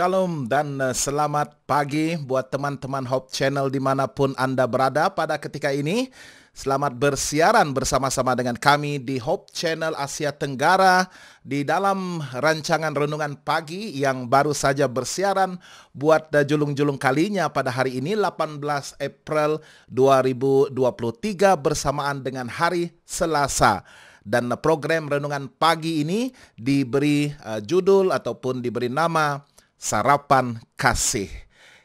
Shalom dan selamat pagi buat teman-teman Hope Channel dimanapun Anda berada pada ketika ini. Selamat bersiaran bersama-sama dengan kami di Hope Channel Asia Tenggara di dalam rancangan Renungan Pagi yang baru saja bersiaran buat julung-julung kalinya pada hari ini 18 April 2023 bersamaan dengan hari Selasa. Dan program Renungan Pagi ini diberi judul ataupun diberi nama Sarapan Kasih.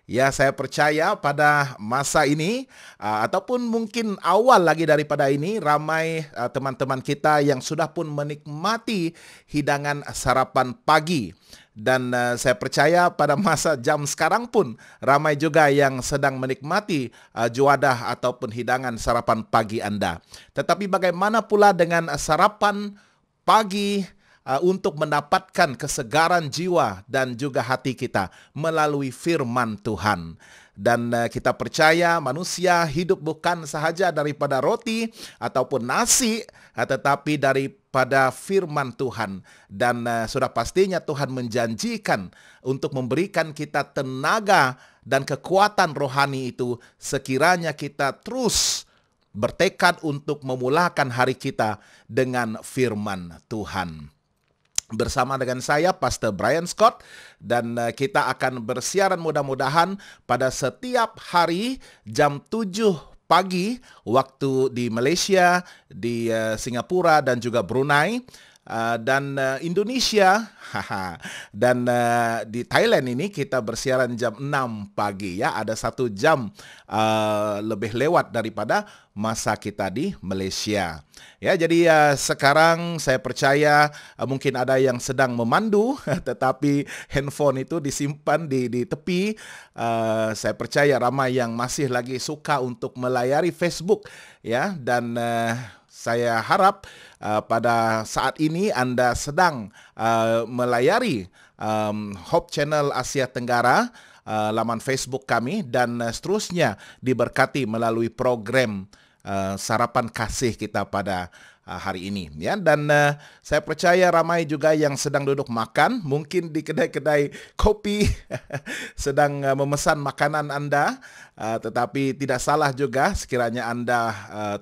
Ya, saya percaya pada masa ini ataupun mungkin awal lagi daripada ini, ramai teman-teman kita yang sudah pun menikmati hidangan sarapan pagi. Dan saya percaya pada masa jam sekarang pun ramai juga yang sedang menikmati juadah ataupun hidangan sarapan pagi Anda. Tetapi bagaimana pula dengan sarapan pagi untuk mendapatkan kesegaran jiwa dan juga hati kita melalui firman Tuhan. Dan kita percaya manusia hidup bukan sahaja daripada roti ataupun nasi, tetapi daripada firman Tuhan. Dan sudah pastinya Tuhan menjanjikan untuk memberikan kita tenaga dan kekuatan rohani itu sekiranya kita terus bertekad untuk memulakan hari kita dengan firman Tuhan. Bersama dengan saya, Pastor Brian Scott, dan kita akan bersiaran mudah-mudahan pada setiap hari jam 7 pagi waktu di Malaysia, di Singapura dan juga Brunei, dan Indonesia, dan di Thailand ini kita bersiaran jam 6 pagi ya, ada 1 jam lebih lewat daripada masa kita di Malaysia. Ya, jadi sekarang saya percaya mungkin ada yang sedang memandu tetapi handphone itu disimpan di tepi. Saya percaya ramai yang masih lagi suka untuk melayari Facebook ya, dan saya harap pada saat ini Anda sedang melayari Hope Channel Asia Tenggara, laman Facebook kami, dan seterusnya diberkati melalui program Sarapan Kasih kita pada hari ini ya. Dan saya percaya ramai juga yang sedang duduk makan, mungkin di kedai-kedai kopi sedang memesan makanan Anda, tetapi tidak salah juga sekiranya Anda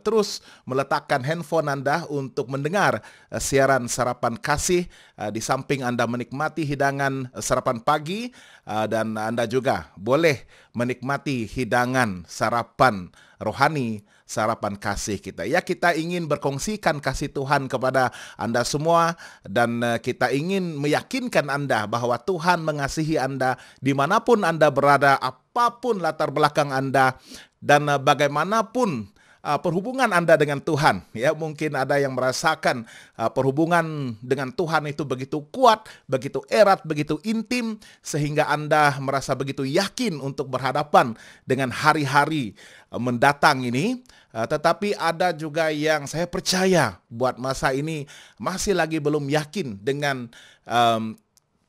terus meletakkan handphone Anda untuk mendengar siaran Sarapan Kasih di samping Anda menikmati hidangan sarapan pagi, dan Anda juga boleh menikmati hidangan sarapan rohani, sarapan kasih kita. Ya, kita ingin berkongsikan kasih Tuhan kepada Anda semua, dan kita ingin meyakinkan Anda bahwa Tuhan mengasihi Anda dimanapun Anda berada, apapun latar belakang Anda, dan bagaimanapun perhubungan Anda dengan Tuhan. Ya, mungkin ada yang merasakan perhubungan dengan Tuhan itu begitu kuat, begitu erat, begitu intim, sehingga Anda merasa begitu yakin untuk berhadapan dengan hari-hari mendatang ini. Tetapi ada juga yang saya percaya buat masa ini masih lagi belum yakin dengan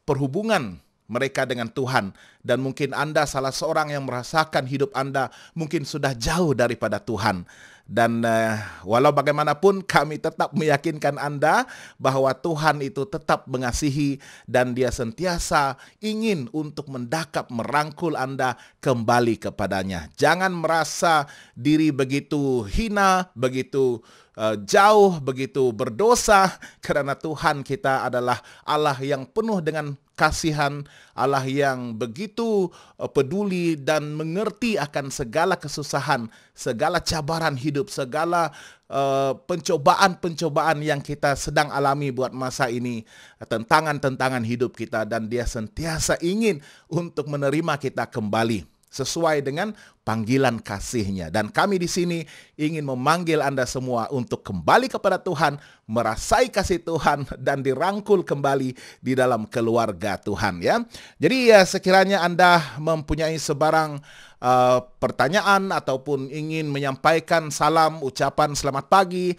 perhubungan mereka dengan Tuhan. Dan mungkin Anda salah seorang yang merasakan hidup Anda mungkin sudah jauh daripada Tuhan. Dan walau bagaimanapun kami tetap meyakinkan Anda bahwa Tuhan itu tetap mengasihi dan Dia sentiasa ingin untuk mendakap, merangkul Anda kembali kepadanya. Jangan merasa diri begitu hina, begitu jauh, begitu berdosa, karena Tuhan kita adalah Allah yang penuh dengan kasihan, Allah yang begitu peduli dan mengerti akan segala kesusahan, segala cabaran hidup, segala pencobaan-pencobaan yang kita sedang alami buat masa ini, tentangan-tentangan hidup kita, dan Dia sentiasa ingin untuk menerima kita kembali sesuai dengan panggilan kasih-Nya. Dan kami di sini ingin memanggil Anda semua untuk kembali kepada Tuhan, merasai kasih Tuhan, dan dirangkul kembali di dalam keluarga Tuhan ya. Jadi sekiranya Anda mempunyai sebarang pertanyaan ataupun ingin menyampaikan salam, ucapan selamat pagi,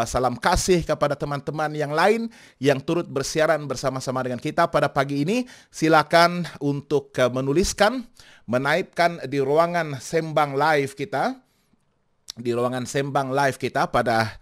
salam kasih kepada teman-teman yang lain yang turut bersiaran bersama-sama dengan kita pada pagi ini, silakan untuk menuliskan, menaipkan di ruangan sembang live kita, pada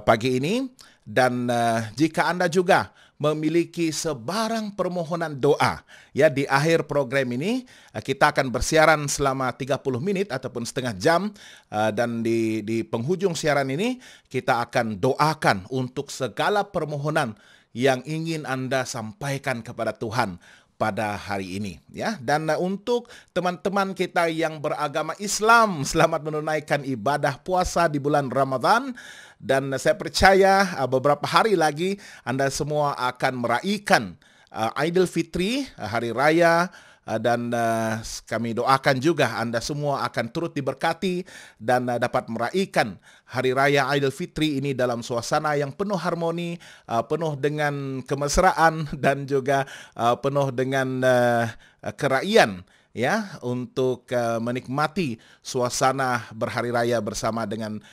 pagi ini. Dan jika Anda juga memiliki sebarang permohonan doa. Ya, di akhir program ini kita akan bersiaran selama 30 menit ataupun setengah jam, dan di penghujung siaran ini kita akan doakan untuk segala permohonan yang ingin Anda sampaikan kepada Tuhan pada hari ini, ya. Dan untuk teman-teman kita yang beragama Islam, selamat menunaikan ibadah puasa di bulan Ramadan. Dan saya percaya beberapa hari lagi Anda semua akan meraihkan Idul Fitri, hari raya. Dan kami doakan juga Anda semua akan turut diberkati dan dapat meraihkan Hari Raya Idul Fitri ini dalam suasana yang penuh harmoni, penuh dengan kemesraan, dan juga penuh dengan kerakyatan, ya, untuk menikmati suasana berhari raya bersama dengan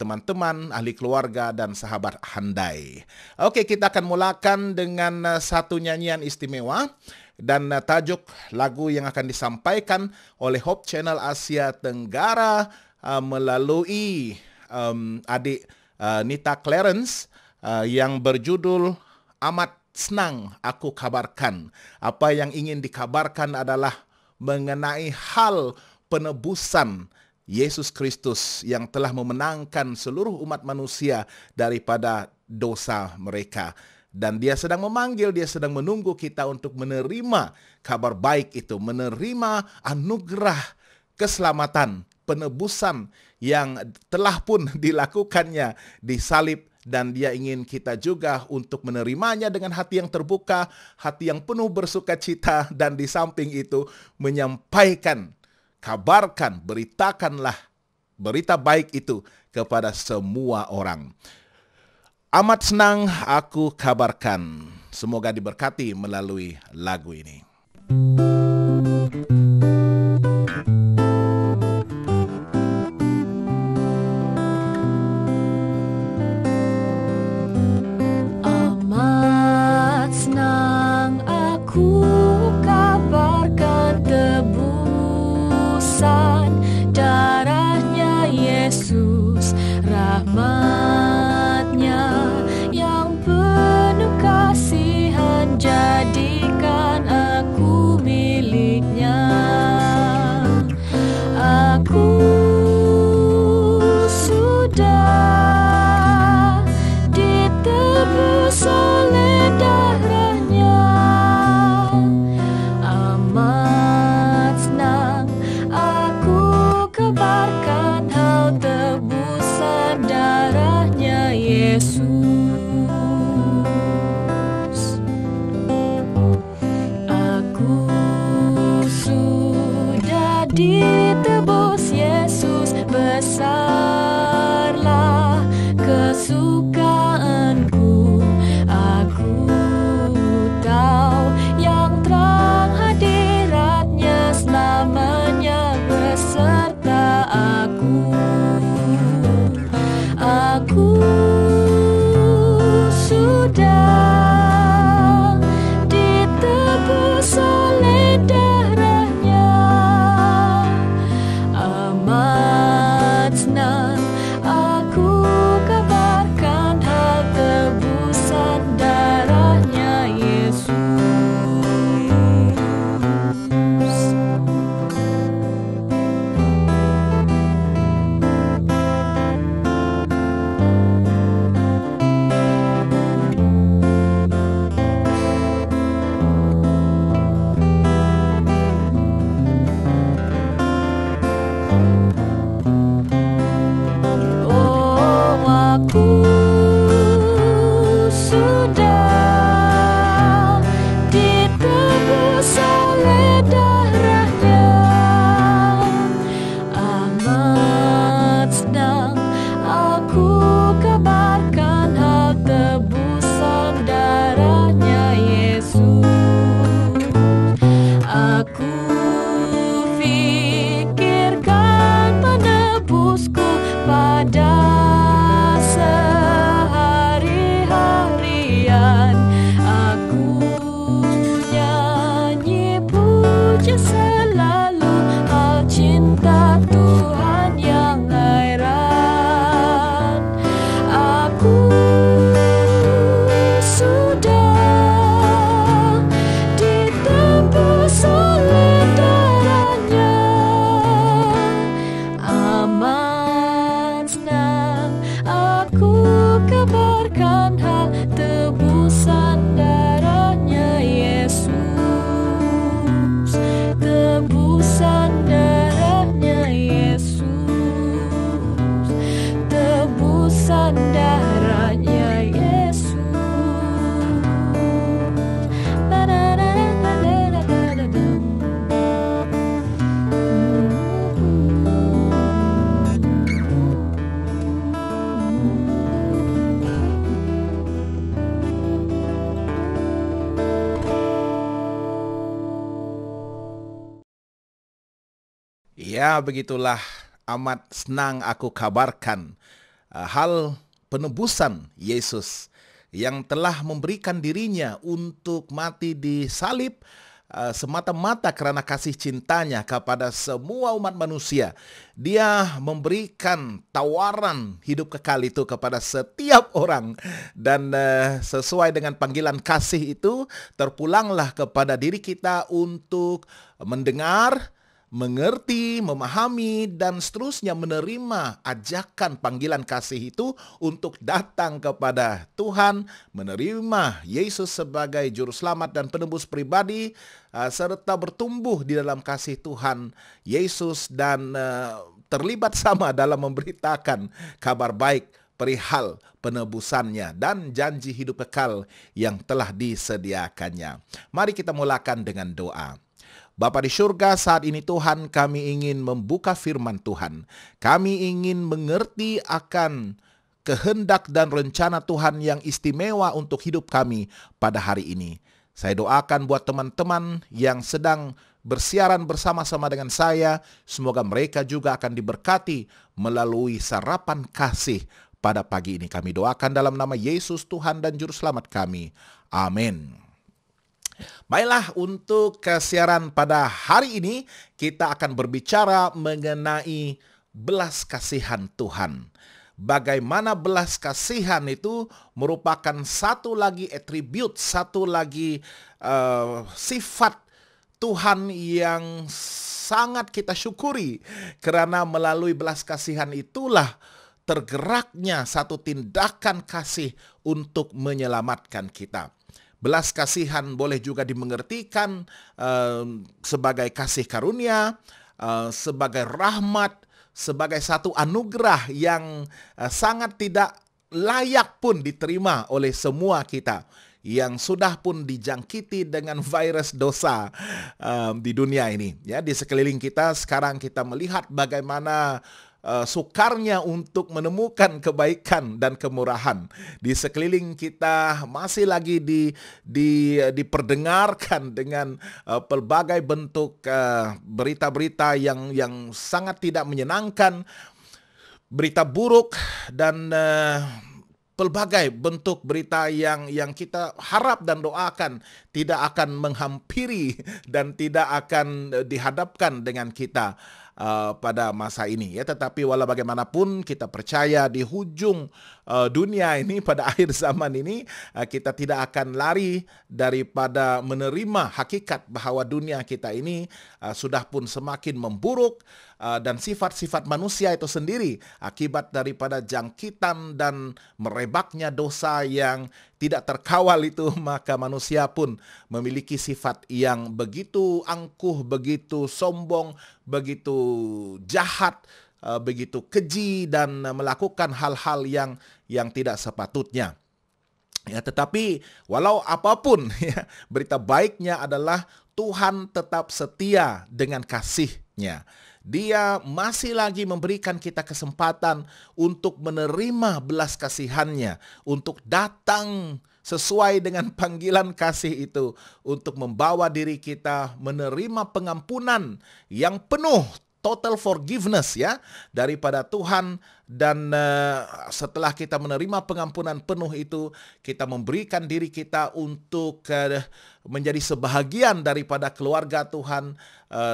teman-teman, ahli keluarga, dan sahabat handai. Oke, kita akan mulakan dengan satu nyanyian istimewa. Dan tajuk lagu yang akan disampaikan oleh Hope Channel Asia Tenggara melalui adik Nita Clarence yang berjudul Amat Senang Aku Kabarkan. Apa yang ingin dikabarkan adalah mengenai hal penebusan Yesus Kristus yang telah memenangkan seluruh umat manusia daripada dosa mereka. Dan dia sedang memanggil, dia sedang menunggu kita untuk menerima kabar baik itu, menerima anugerah keselamatan, penebusan yang telah pun dilakukannya di salib. Dan dia ingin kita juga untuk menerimanya dengan hati yang terbuka, hati yang penuh bersukacita, dan di samping itu menyampaikan, kabarkan, beritakanlah berita baik itu kepada semua orang. Amat senang aku kabarkan. Semoga diberkati melalui lagu ini. Amat senang aku kabarkan tebusan darahnya Yesus, rahmatnya jadikan aku milik. kabarkan hal tebusan darahnya Yesus. Tebusan darahnya Yesus. Tebusan darahnya Yesus. Ya, begitulah amat senang aku kabarkan hal penebusan Yesus yang telah memberikan dirinya untuk mati di salib semata-mata karena kasih cintanya kepada semua umat manusia. Dia memberikan tawaran hidup kekal itu kepada setiap orang, dan sesuai dengan panggilan kasih itu terpulanglah kepada diri kita untuk mendengar, mengerti, memahami, dan seterusnya menerima ajakan panggilan kasih itu untuk datang kepada Tuhan, menerima Yesus sebagai juru selamat dan penebus pribadi, serta bertumbuh di dalam kasih Tuhan Yesus dan terlibat sama dalam memberitakan kabar baik perihal penebusannya dan janji hidup kekal yang telah disediakannya. Mari kita mulakan dengan doa. Bapa di surga, saat ini Tuhan, kami ingin membuka firman Tuhan. Kami ingin mengerti akan kehendak dan rencana Tuhan yang istimewa untuk hidup kami pada hari ini. Saya doakan buat teman-teman yang sedang bersiaran bersama-sama dengan saya, semoga mereka juga akan diberkati melalui sarapan kasih pada pagi ini. Kami doakan dalam nama Yesus Tuhan dan Juru Selamat kami. Amin. Baiklah, untuk siaran pada hari ini kita akan berbicara mengenai belas kasihan Tuhan. Bagaimana belas kasihan itu merupakan satu lagi atribut, satu lagi sifat Tuhan yang sangat kita syukuri, karena melalui belas kasihan itulah tergeraknya satu tindakan kasih untuk menyelamatkan kita. Belas kasihan boleh juga dimengertikan sebagai kasih karunia, sebagai rahmat, sebagai satu anugerah yang sangat tidak layak pun diterima oleh semua kita yang sudah pun dijangkiti dengan virus dosa di dunia ini. Ya, di sekeliling kita sekarang kita melihat bagaimana sukarnya untuk menemukan kebaikan dan kemurahan. Di sekeliling kita masih lagi diperdengarkan dengan pelbagai bentuk berita-berita yang sangat tidak menyenangkan, berita buruk, dan pelbagai bentuk berita yang kita harap dan doakan tidak akan menghampiri dan tidak akan dihadapkan dengan kita pada masa ini, ya. Tetapi walau bagaimanapun kita percaya di hujung dunia ini, pada akhir zaman ini, kita tidak akan lari daripada menerima hakikat bahwa dunia kita ini sudah pun semakin memburuk, dan sifat-sifat manusia itu sendiri akibat daripada jangkitan dan merebaknya dosa yang tidak terkawal itu, maka manusia pun memiliki sifat yang begitu angkuh, begitu sombong, begitu jahat, begitu keji, dan melakukan hal-hal yang tidak sepatutnya. Ya, tetapi walau apapun, ya, berita baiknya adalah Tuhan tetap setia dengan kasih-Nya. Dia masih lagi memberikan kita kesempatan untuk menerima belas kasihan-Nya, untuk datang sesuai dengan panggilan kasih itu, untuk membawa diri kita menerima pengampunan yang penuh, total forgiveness, ya, daripada Tuhan. Dan setelah kita menerima pengampunan penuh itu, kita memberikan diri kita untuk menjadi sebahagian daripada keluarga Tuhan,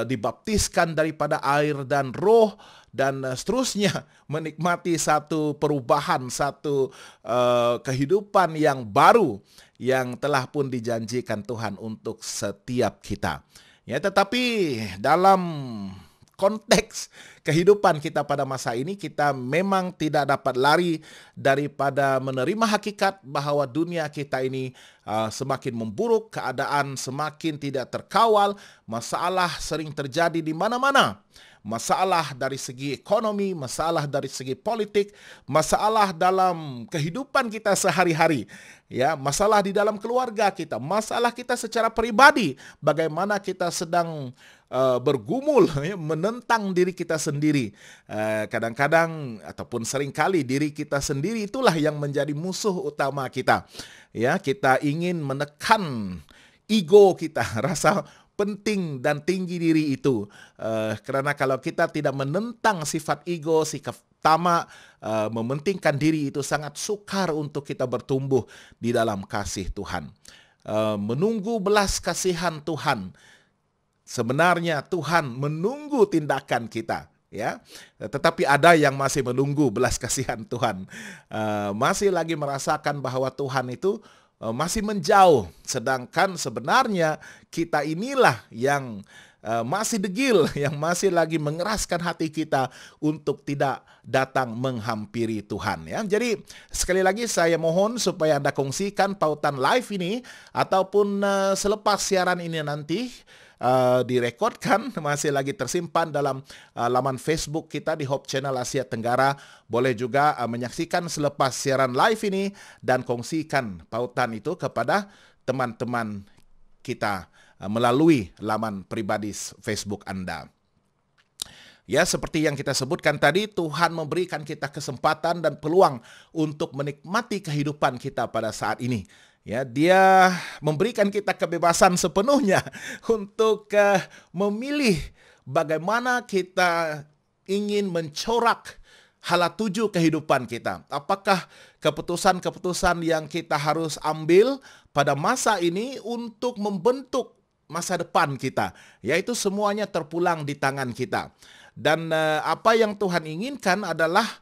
dibaptiskan daripada air dan roh, dan seterusnya menikmati satu perubahan, satu kehidupan yang baru yang telah pun dijanjikan Tuhan untuk setiap kita. Ya, tetapi dalam konteks kehidupan kita pada masa ini, kita memang tidak dapat lari daripada menerima hakikat bahwa dunia kita ini semakin memburuk, keadaan semakin tidak terkawal, masalah sering terjadi di mana-mana. Masalah dari segi ekonomi, masalah dari segi politik, masalah dalam kehidupan kita sehari-hari, ya, masalah di dalam keluarga kita, masalah kita secara pribadi, bagaimana kita sedang bergumul ya, menentang diri kita sendiri. Kadang-kadang ataupun seringkali diri kita sendiri itulah yang menjadi musuh utama kita. Ya, kita ingin menekan ego kita, rasa penting dan tinggi diri itu. Karena kalau kita tidak menentang sifat ego, sikap tamak, mementingkan diri, itu sangat sukar untuk kita bertumbuh di dalam kasih Tuhan. Menunggu belas kasihan Tuhan. Sebenarnya Tuhan menunggu tindakan kita, ya. Tetapi ada yang masih menunggu belas kasihan Tuhan. Masih lagi merasakan bahwa Tuhan itu masih menjauh, sedangkan sebenarnya kita inilah yang masih degil, yang masih lagi mengeraskan hati kita untuk tidak datang menghampiri Tuhan, ya. Jadi sekali lagi saya mohon supaya Anda kongsikan pautan live ini ataupun selepas siaran ini nanti direkodkan, masih lagi tersimpan dalam laman Facebook kita di Hope Channel Asia Tenggara. Boleh juga menyaksikan selepas siaran live ini dan kongsikan pautan itu kepada teman-teman kita melalui laman pribadi Facebook Anda. Ya, seperti yang kita sebutkan tadi, Tuhan memberikan kita kesempatan dan peluang untuk menikmati kehidupan kita pada saat ini. Ya, Dia memberikan kita kebebasan sepenuhnya untuk memilih bagaimana kita ingin mencorak hala tuju kehidupan kita. Apakah keputusan-keputusan yang kita harus ambil pada masa ini untuk membentuk masa depan kita, yaitu semuanya terpulang di tangan kita. Dan apa yang Tuhan inginkan adalah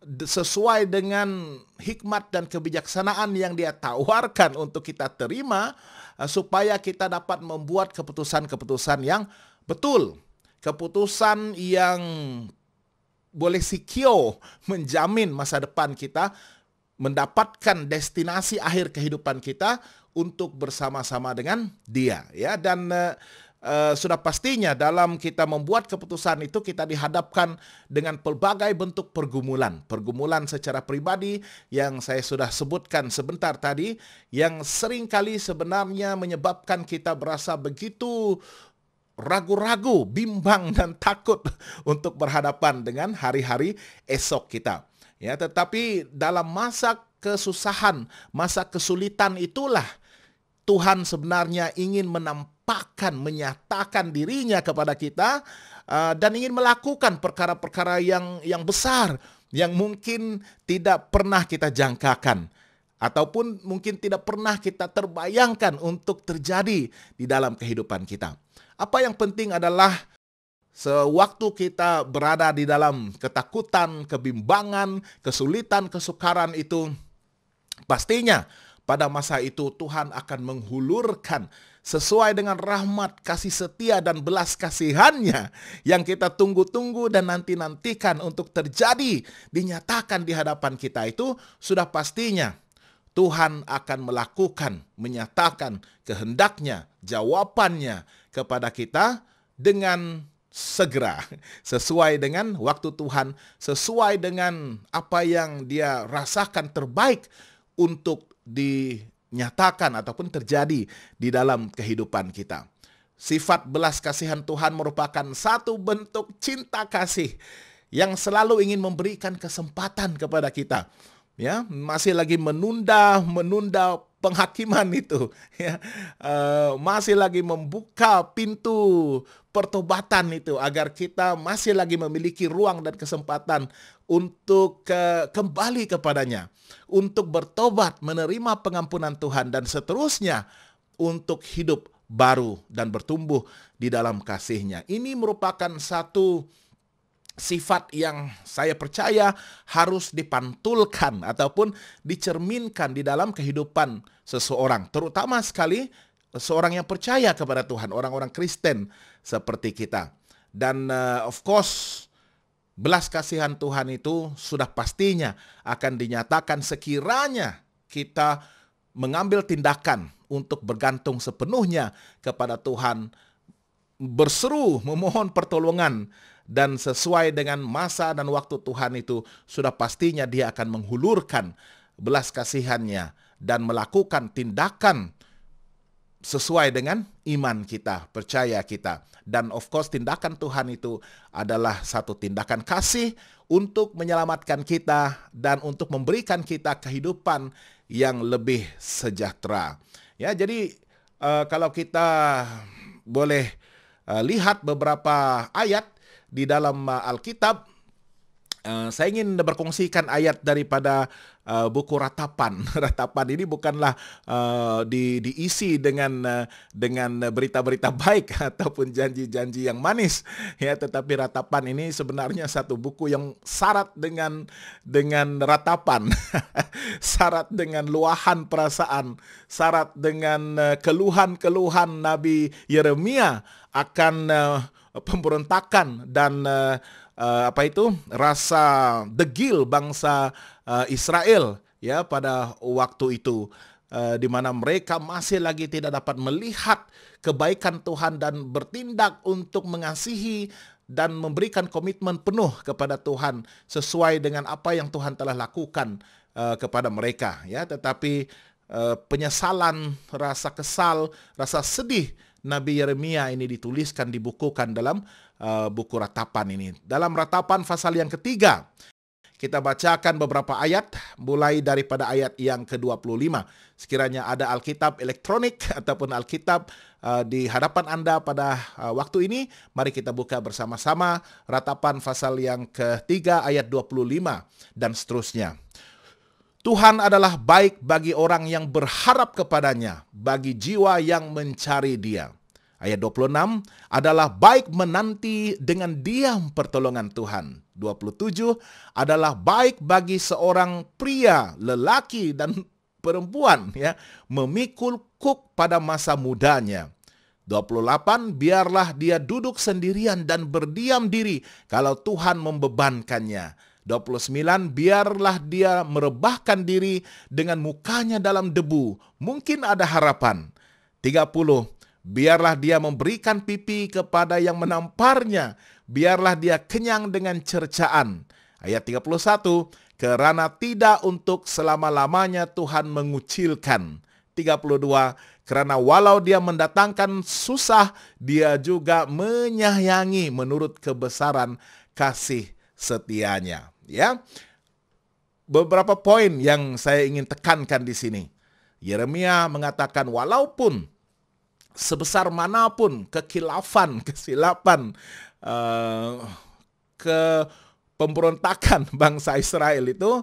sesuai dengan hikmat dan kebijaksanaan yang Dia tawarkan untuk kita terima, supaya kita dapat membuat keputusan-keputusan yang betul, keputusan yang boleh secure, menjamin masa depan kita, mendapatkan destinasi akhir kehidupan kita untuk bersama-sama dengan Dia, ya. Dan sudah pastinya dalam kita membuat keputusan itu kita dihadapkan dengan pelbagai bentuk pergumulan. Pergumulan secara pribadi yang saya sudah sebutkan sebentar tadi, yang seringkali sebenarnya menyebabkan kita berasa begitu ragu-ragu, bimbang dan takut untuk berhadapan dengan hari-hari esok kita. Ya, tetapi dalam masa kesusahan, masa kesulitan itulah Tuhan sebenarnya ingin menyatakan dirinya kepada kita, dan ingin melakukan perkara-perkara yang besar, yang mungkin tidak pernah kita jangkakan, ataupun mungkin tidak pernah kita terbayangkan untuk terjadi di dalam kehidupan kita. Apa yang penting adalah sewaktu kita berada di dalam ketakutan, kebimbangan, kesulitan, kesukaran itu, pastinya pada masa itu Tuhan akan menghulurkan sesuai dengan rahmat, kasih setia, dan belas kasihannya yang kita tunggu-tunggu dan nanti-nantikan untuk terjadi, dinyatakan di hadapan kita. Itu sudah pastinya Tuhan akan melakukan, menyatakan kehendaknya, jawabannya kepada kita dengan segera, sesuai dengan waktu Tuhan, sesuai dengan apa yang Dia rasakan terbaik untuk dinyatakan ataupun terjadi di dalam kehidupan kita. Sifat belas kasihan Tuhan merupakan satu bentuk cinta kasih yang selalu ingin memberikan kesempatan kepada kita. Ya, masih lagi menunda penghakiman itu, ya, masih lagi membuka pintu pertobatan itu agar kita masih lagi memiliki ruang dan kesempatan untuk kembali kepadanya, untuk bertobat, menerima pengampunan Tuhan, dan seterusnya untuk hidup baru dan bertumbuh di dalam kasih-Nya. Ini merupakan satu sifat yang saya percaya harus dipantulkan ataupun dicerminkan di dalam kehidupan seseorang, terutama sekali seorang yang percaya kepada Tuhan, orang-orang Kristen seperti kita. Dan of course, belas kasihan Tuhan itu sudah pastinya akan dinyatakan sekiranya kita mengambil tindakan untuk bergantung sepenuhnya kepada Tuhan, berseru memohon pertolongan, dan sesuai dengan masa dan waktu Tuhan itu sudah pastinya Dia akan menghulurkan belas kasihannya dan melakukan tindakan sesuai dengan iman kita, percaya kita. Dan of course tindakan Tuhan itu adalah satu tindakan kasih untuk menyelamatkan kita dan untuk memberikan kita kehidupan yang lebih sejahtera. Ya, jadi kalau kita boleh lihat beberapa ayat di dalam Alkitab, saya ingin berkongsikan ayat daripada buku Ratapan. Ratapan ini bukanlah diisi dengan berita-berita baik ataupun janji-janji yang manis, ya, tetapi Ratapan ini sebenarnya satu buku yang syarat dengan ratapan, syarat dengan luahan perasaan, syarat dengan keluhan-keluhan Nabi Yeremia akan pemberontakan dan rasa degil bangsa Israel, ya, pada waktu itu, di mana mereka masih lagi tidak dapat melihat kebaikan Tuhan dan bertindak untuk mengasihi dan memberikan komitmen penuh kepada Tuhan sesuai dengan apa yang Tuhan telah lakukan kepada mereka, ya. Tetapi penyesalan, rasa kesal, rasa sedih Nabi Yeremia ini dituliskan, dibukukan dalam buku Ratapan ini. Dalam Ratapan pasal yang ketiga, kita bacakan beberapa ayat mulai daripada ayat yang ke-25. Sekiranya ada Alkitab elektronik ataupun Alkitab di hadapan Anda pada waktu ini, mari kita buka bersama-sama Ratapan pasal yang ketiga ayat 25 dan seterusnya. Tuhan adalah baik bagi orang yang berharap kepadanya, bagi jiwa yang mencari Dia. Ayat 26, adalah baik menanti dengan diam pertolongan Tuhan. 27, adalah baik bagi seorang pria, lelaki dan perempuan, ya, memikul kuk pada masa mudanya. 28, biarlah dia duduk sendirian dan berdiam diri kalau Tuhan membebankannya. 29, biarlah dia merebahkan diri dengan mukanya dalam debu, mungkin ada harapan. 30, biarlah dia memberikan pipi kepada yang menamparnya, biarlah dia kenyang dengan cercaan. Ayat 31, kerana tidak untuk selama-lamanya Tuhan mengucilkan. 32, kerana walau dia mendatangkan susah, dia juga menyayangi menurut kebesaran kasih setianya. Ya, beberapa poin yang saya ingin tekankan di sini. Yeremia mengatakan walaupun sebesar manapun kesilapan, pemberontakan bangsa Israel itu,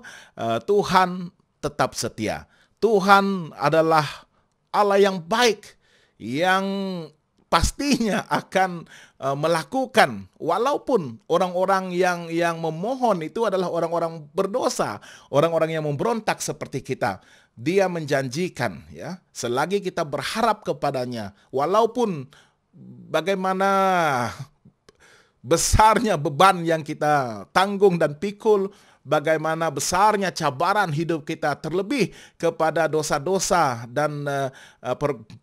Tuhan tetap setia. Tuhan adalah Allah yang baik, yang pastinya akan melakukan, walaupun orang-orang yang memohon itu adalah orang-orang berdosa, orang-orang yang memberontak seperti kita. Dia menjanjikan, ya, selagi kita berharap kepadanya, walaupun bagaimana besarnya beban yang kita tanggung dan pikul, bagaimana besarnya cabaran hidup kita, terlebih kepada dosa-dosa dan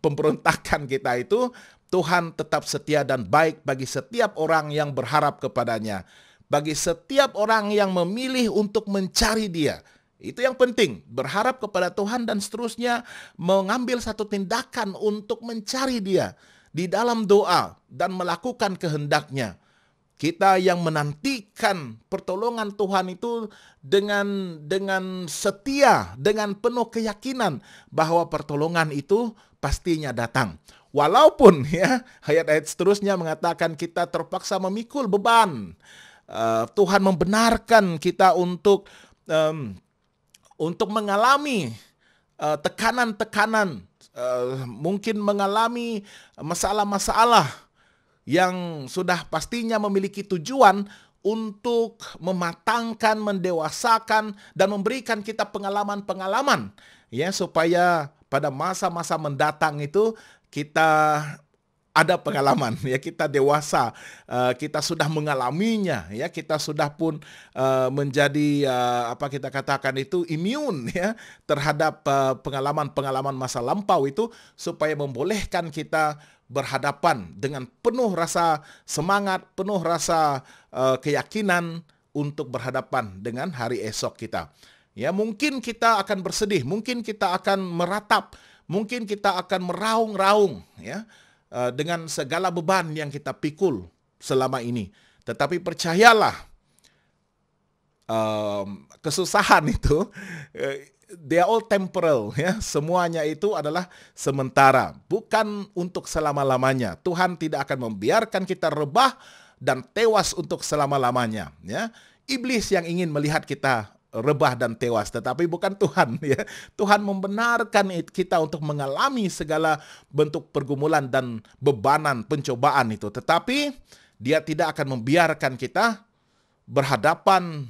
pemberontakan kita itu, Tuhan tetap setia dan baik bagi setiap orang yang berharap kepadanya, bagi setiap orang yang memilih untuk mencari Dia. Itu yang penting, berharap kepada Tuhan dan seterusnya mengambil satu tindakan untuk mencari Dia di dalam doa dan melakukan kehendak-Nya. Kita yang menantikan pertolongan Tuhan itu dengan setia, dengan penuh keyakinan bahwa pertolongan itu pastinya datang. Walaupun, ya, ayat-ayat seterusnya mengatakan kita terpaksa memikul beban. Tuhan membenarkan kita untuk mengalami tekanan-tekanan, mungkin mengalami masalah-masalah yang sudah pastinya memiliki tujuan untuk mematangkan, mendewasakan, dan memberikan kita pengalaman-pengalaman, ya, supaya pada masa-masa mendatang itu kita ada pengalaman, ya, kita dewasa, kita sudah mengalaminya, ya, kita sudah pun menjadi apa kita katakan itu immune, ya, terhadap pengalaman-pengalaman masa lampau itu, supaya membolehkan kita berhadapan dengan penuh rasa semangat, penuh rasa keyakinan untuk berhadapan dengan hari esok kita. Ya, mungkin kita akan bersedih, mungkin kita akan meratap, mungkin kita akan meraung-raung, ya, dengan segala beban yang kita pikul selama ini. Tetapi percayalah, kesusahan itu, they are all temporal, ya. Semuanya itu adalah sementara, bukan untuk selama-lamanya. Tuhan tidak akan membiarkan kita rebah dan tewas untuk selama-lamanya, ya. Iblis yang ingin melihat kita rebah dan tewas, tetapi bukan Tuhan, ya. Tuhan membenarkan kita untuk mengalami segala bentuk pergumulan dan bebanan pencobaan itu, tetapi Dia tidak akan membiarkan kita berhadapan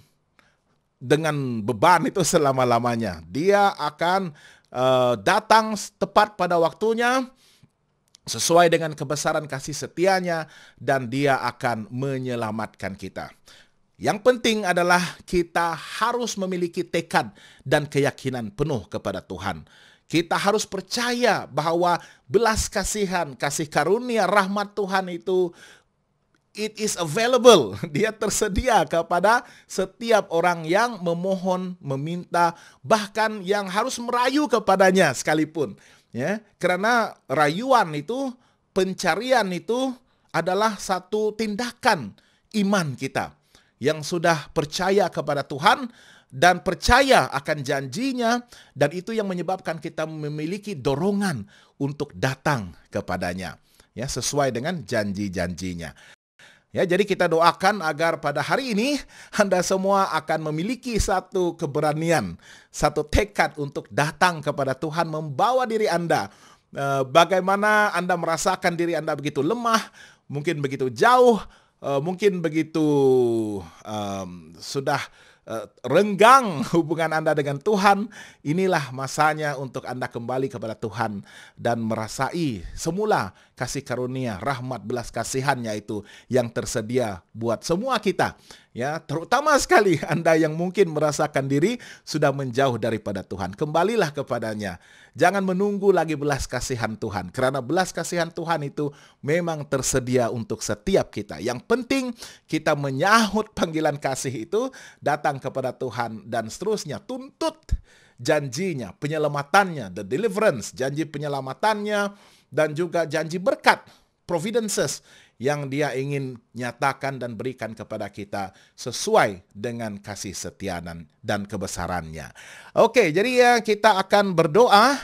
dengan beban itu selama-lamanya. Dia akan datang tepat pada waktunya, sesuai dengan kebesaran kasih setianya, dan Dia akan menyelamatkan kita. Yang penting adalah kita harus memiliki tekad dan keyakinan penuh kepada Tuhan. Kita harus percaya bahwa belas kasihan, kasih karunia, rahmat Tuhan itu, it is available. Dia tersedia kepada setiap orang yang memohon, meminta, bahkan yang harus merayu kepadanya sekalipun. Ya, karena rayuan itu, pencarian itu adalah satu tindakan iman kita yang sudah percaya kepada Tuhan dan percaya akan janjinya, dan itu yang menyebabkan kita memiliki dorongan untuk datang kepadanya, ya, sesuai dengan janji-janjinya. Ya, jadi kita doakan agar pada hari ini Anda semua akan memiliki satu keberanian, satu tekad untuk datang kepada Tuhan, membawa diri Anda. Bagaimana Anda merasakan diri Anda begitu lemah, mungkin begitu jauh, mungkin begitu sudah renggang hubungan Anda dengan Tuhan. Inilah masanya untuk Anda kembali kepada Tuhan dan merasai semula kasih karunia, rahmat, belas kasihannya itu yang tersedia buat semua kita. Ya, terutama sekali Anda yang mungkin merasakan diri sudah menjauh daripada Tuhan. Kembalilah kepadanya. Jangan menunggu lagi belas kasihan Tuhan, karena belas kasihan Tuhan itu memang tersedia untuk setiap kita. Yang penting kita menyahut panggilan kasih itu, datang kepada Tuhan, dan seterusnya tuntut janjinya, penyelamatannya, the deliverance, janji penyelamatannya, dan juga janji berkat, providences, yang Dia ingin nyatakan dan berikan kepada kita sesuai dengan kasih setia dan kebesarannya. Oke, jadi ya, kita akan berdoa.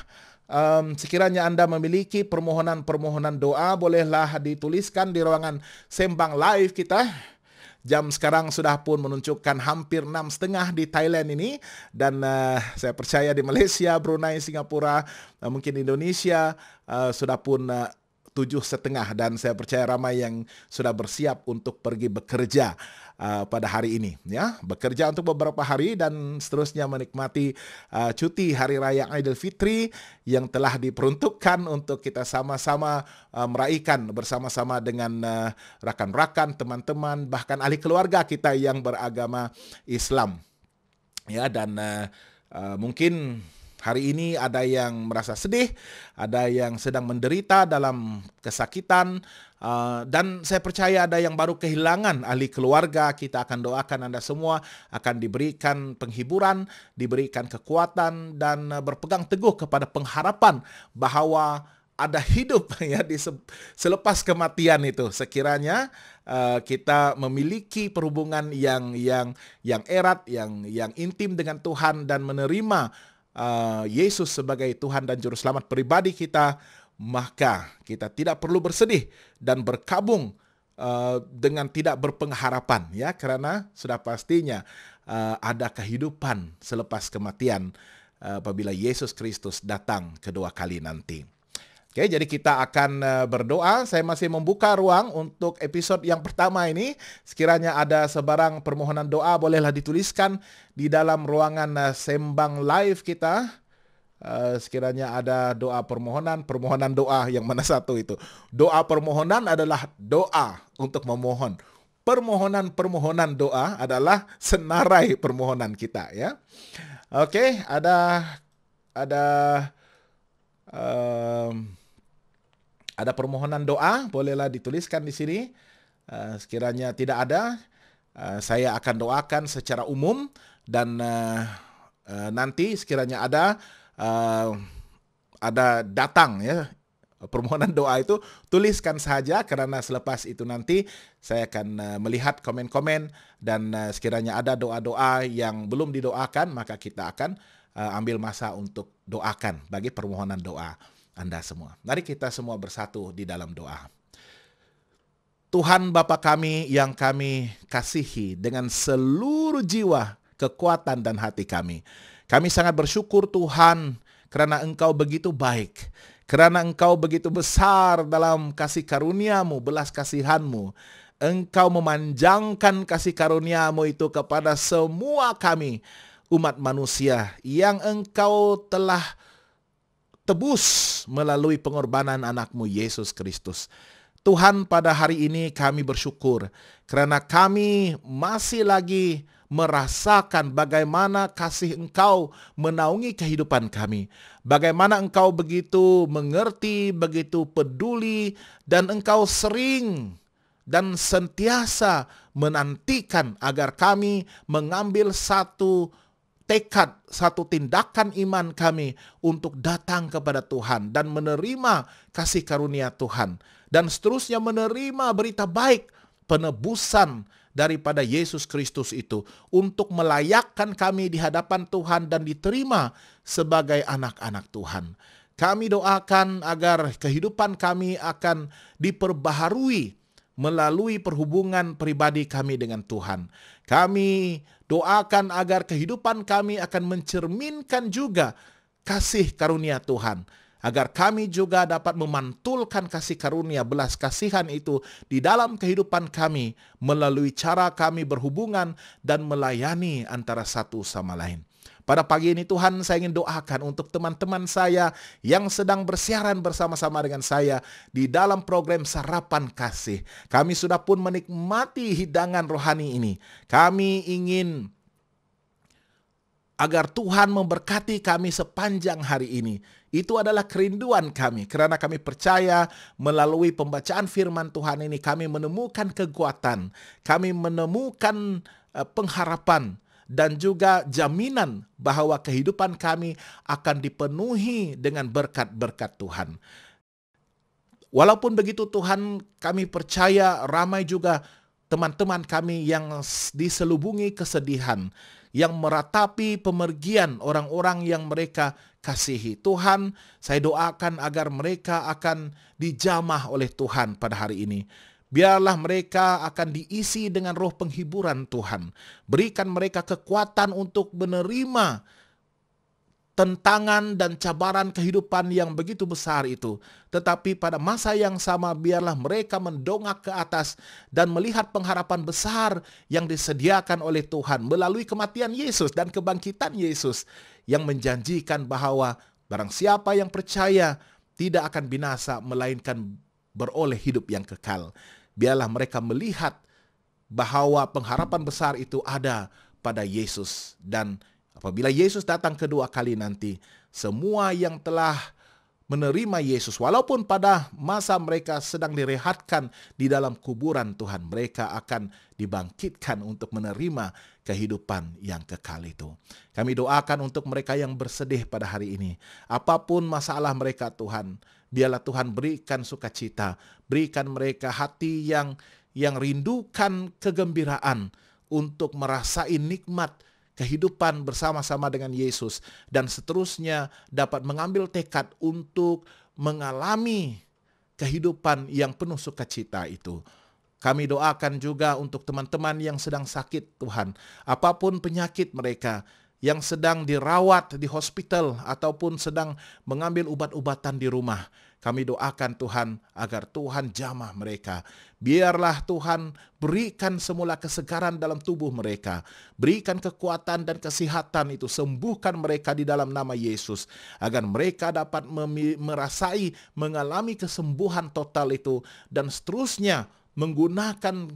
Sekiranya Anda memiliki permohonan-permohonan doa, bolehlah dituliskan di ruangan sembang live kita. Jam sekarang sudah pun menunjukkan hampir 6.30 di Thailand ini, dan saya percaya di Malaysia, Brunei, Singapura, mungkin Indonesia sudah pun 7.30, dan saya percaya ramai yang sudah bersiap untuk pergi bekerja pada hari ini, ya, bekerja untuk beberapa hari dan seterusnya menikmati cuti hari raya Idul Fitri yang telah diperuntukkan untuk kita sama-sama meraihkan bersama-sama dengan rakan-rakan, teman-teman, bahkan ahli keluarga kita yang beragama Islam, ya. Dan mungkin hari ini ada yang merasa sedih, ada yang sedang menderita dalam kesakitan, dan saya percaya ada yang baru kehilangan ahli keluarga. Kita akan doakan Anda semua akan diberikan penghiburan, diberikan kekuatan, dan berpegang teguh kepada pengharapan bahwa ada hidup, ya, selepas kematian itu. Sekiranya kita memiliki perhubungan yang erat, yang intim dengan Tuhan, dan menerima Yesus sebagai Tuhan dan Juru Selamat pribadi kita, maka kita tidak perlu bersedih dan berkabung dengan tidak berpengharapan, ya, karena sudah pastinya ada kehidupan selepas kematian apabila Yesus Kristus datang kedua kali nanti. Oke, jadi kita akan berdoa. Saya masih membuka ruang untuk episode yang pertama ini. Sekiranya ada sebarang permohonan doa, bolehlah dituliskan di dalam ruangan sembang live kita. sekiranya ada doa permohonan, permohonan doa, yang mana satu itu? Doa permohonan adalah doa untuk memohon. Permohonan doa adalah permohonan kita, ya. Oke, ada ada permohonan doa, bolehlah dituliskan di sini. Sekiranya tidak ada, saya akan doakan secara umum, dan nanti sekiranya ada datang, ya, permohonan doa itu, tuliskan saja, karena selepas itu nanti saya akan melihat komen-komen, dan sekiranya ada doa-doa yang belum didoakan, maka kita akan ambil masa untuk doakan bagi permohonan doa Anda semua. Mari kita semua bersatu di dalam doa. Tuhan Bapa kami yang kami kasihi dengan seluruh jiwa, kekuatan, dan hati kami. Kami sangat bersyukur Tuhan, karena Engkau begitu baik, karena Engkau begitu besar dalam kasih karunia-Mu, belas kasihan-Mu. Engkau memanjangkan kasih karunia-Mu itu kepada semua kami, umat manusia, yang Engkau telah tebus melalui pengorbanan anak-Mu Yesus Kristus. Tuhan, pada hari ini kami bersyukur karena kami masih lagi merasakan bagaimana kasih Engkau menaungi kehidupan kami. Bagaimana Engkau begitu mengerti, begitu peduli, dan Engkau sering dan sentiasa menantikan agar kami mengambil satu tekad, satu tindakan iman kami untuk datang kepada Tuhan dan menerima kasih karunia Tuhan, dan seterusnya menerima berita baik penebusan daripada Yesus Kristus itu, untuk melayakkan kami di hadapan Tuhan dan diterima sebagai anak-anak Tuhan. Kami doakan agar kehidupan kami akan diperbaharui melalui perhubungan pribadi kami dengan Tuhan. Kami doakan agar kehidupan kami akan mencerminkan juga kasih karunia Tuhan, agar kami juga dapat memantulkan kasih karunia belas kasihan itu di dalam kehidupan kami melalui cara kami berhubungan dan melayani antara satu sama lain. Pada pagi ini Tuhan, saya ingin doakan untuk teman-teman saya yang sedang bersiaran bersama-sama dengan saya di dalam program Sarapan Kasih. Kami sudah pun menikmati hidangan rohani ini. Kami ingin agar Tuhan memberkati kami sepanjang hari ini. Itu adalah kerinduan kami, karena kami percaya melalui pembacaan firman Tuhan ini kami menemukan kekuatan, kami menemukan pengharapan, dan juga jaminan bahwa kehidupan kami akan dipenuhi dengan berkat-berkat Tuhan. Walaupun begitu Tuhan, kami percaya ramai juga teman-teman kami yang diselubungi kesedihan, yang meratapi pemergian orang-orang yang mereka kasihi. Tuhan, saya doakan agar mereka akan dijamah oleh Tuhan pada hari ini. Biarlah mereka akan diisi dengan roh penghiburan Tuhan. Berikan mereka kekuatan untuk menerima tentangan dan cabaran kehidupan yang begitu besar itu. Tetapi pada masa yang sama, biarlah mereka mendongak ke atas dan melihat pengharapan besar yang disediakan oleh Tuhan melalui kematian Yesus dan kebangkitan Yesus, yang menjanjikan bahwa barang siapa yang percaya tidak akan binasa, melainkan beroleh hidup yang kekal. Biarlah mereka melihat bahwa pengharapan besar itu ada pada Yesus. Dan apabila Yesus datang kedua kali nanti, semua yang telah menerima Yesus, walaupun pada masa mereka sedang direhatkan di dalam kuburan Tuhan, mereka akan dibangkitkan untuk menerima kehidupan yang kekal itu. Kami doakan untuk mereka yang bersedih pada hari ini. Apapun masalah mereka Tuhan, biarlah Tuhan berikan sukacita, berikan mereka hati yang rindukan kegembiraan untuk merasai nikmat kehidupan bersama-sama dengan Yesus, dan seterusnya dapat mengambil tekad untuk mengalami kehidupan yang penuh sukacita itu. Kami doakan juga untuk teman-teman yang sedang sakit Tuhan, apapun penyakit mereka, yang sedang dirawat di hospital ataupun sedang mengambil ubat-ubatan di rumah. Kami doakan Tuhan agar Tuhan jamah mereka. Biarlah Tuhan berikan semula kesegaran dalam tubuh mereka. Berikan kekuatan dan kesehatan itu. Sembuhkan mereka di dalam nama Yesus. Agar mereka dapat merasai, mengalami kesembuhan total itu. Dan seterusnya menggunakan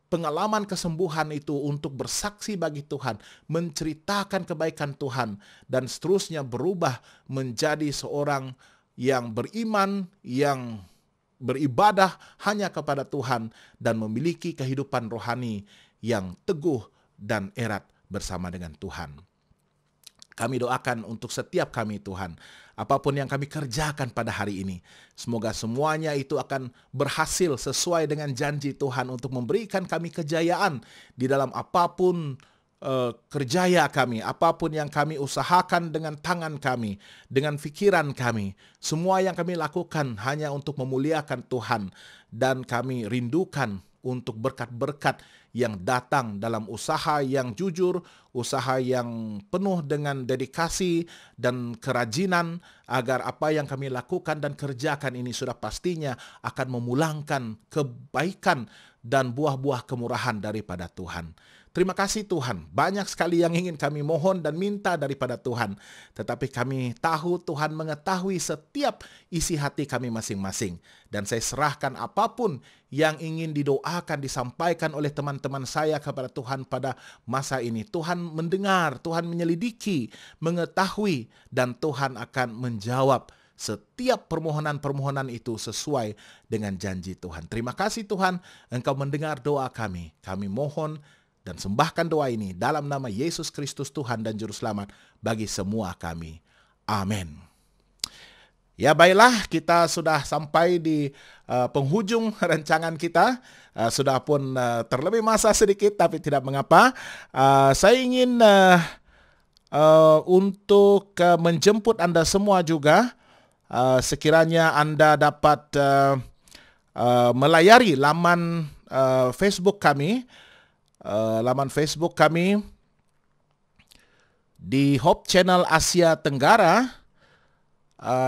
pengalaman kesembuhan itu untuk bersaksi bagi Tuhan, menceritakan kebaikan Tuhan, dan seterusnya berubah menjadi seorang yang beriman, yang beribadah hanya kepada Tuhan, dan memiliki kehidupan rohani yang teguh dan erat bersama dengan Tuhan. Kami doakan untuk setiap kami Tuhan, apapun yang kami kerjakan pada hari ini, semoga semuanya itu akan berhasil sesuai dengan janji Tuhan untuk memberikan kami kejayaan di dalam apapun kerjaya kami, apapun yang kami usahakan dengan tangan kami, dengan pikiran kami. Semua yang kami lakukan hanya untuk memuliakan Tuhan, dan kami rindukan untuk berkat-berkat yang datang dalam usaha yang jujur, usaha yang penuh dengan dedikasi dan kerajinan, agar apa yang kami lakukan dan kerjakan ini sudah pastinya akan memulangkan kebaikan dan buah-buah kemurahan daripada Tuhan. Terima kasih Tuhan, banyak sekali yang ingin kami mohon dan minta daripada Tuhan. Tetapi kami tahu Tuhan mengetahui setiap isi hati kami masing-masing. Dan saya serahkan apapun yang ingin didoakan, disampaikan oleh teman-teman saya kepada Tuhan pada masa ini. Tuhan mendengar, Tuhan menyelidiki, mengetahui, dan Tuhan akan menjawab setiap permohonan-permohonan itu sesuai dengan janji Tuhan. Terima kasih Tuhan, Engkau mendengar doa kami. Kami mohon dan sembahkan doa ini dalam nama Yesus Kristus Tuhan dan Juru Selamat bagi semua kami. Amin. Ya baiklah, kita sudah sampai di penghujung rancangan kita. Sudah pun terlebih masa sedikit, tapi tidak mengapa. Saya ingin untuk menjemput Anda semua juga. Sekiranya Anda dapat melayari laman Facebook kami. Laman Facebook kami di Hope Channel Asia Tenggara,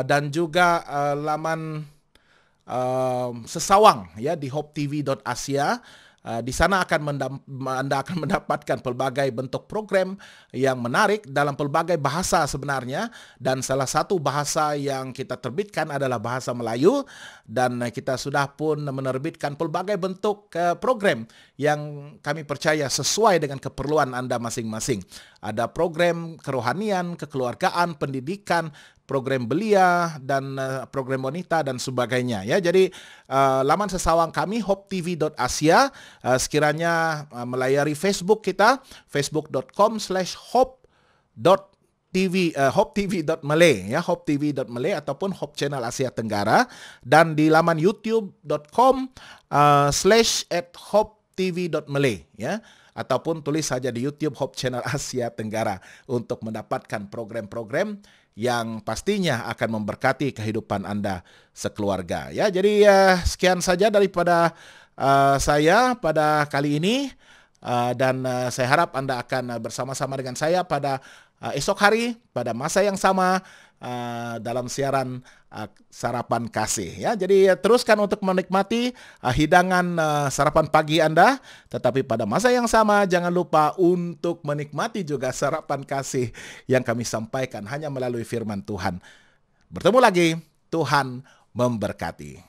dan juga laman sesawang ya di hopetv.asia. Di sana Anda akan mendapatkan pelbagai bentuk program yang menarik dalam pelbagai bahasa sebenarnya, dan salah satu bahasa yang kita terbitkan adalah bahasa Melayu, dan kita sudah pun menerbitkan pelbagai bentuk program yang kami percaya sesuai dengan keperluan Anda masing-masing. Ada program kerohanian, kekeluargaan, pendidikan, program belia, dan program wanita dan sebagainya ya. Jadi laman sesawang kami hopetv.asia. Sekiranya melayari Facebook kita, facebook.com/hopetv.malay ya, hopetv.malay ataupun Hope Channel Asia Tenggara, dan di laman youtube.com/hopetv.malay ya, ataupun tulis saja di YouTube Hope Channel Asia Tenggara untuk mendapatkan program-program yang pastinya akan memberkati kehidupan Anda sekeluarga ya. Jadi sekian saja daripada saya pada kali ini, dan saya harap Anda akan bersama-sama dengan saya pada esok hari pada masa yang sama dalam siaran Sarapan Kasih ya. Jadi teruskan untuk menikmati hidangan sarapan pagi Anda, tetapi pada masa yang sama jangan lupa untuk menikmati juga sarapan kasih yang kami sampaikan hanya melalui firman Tuhan. Bertemu lagi, Tuhan memberkati.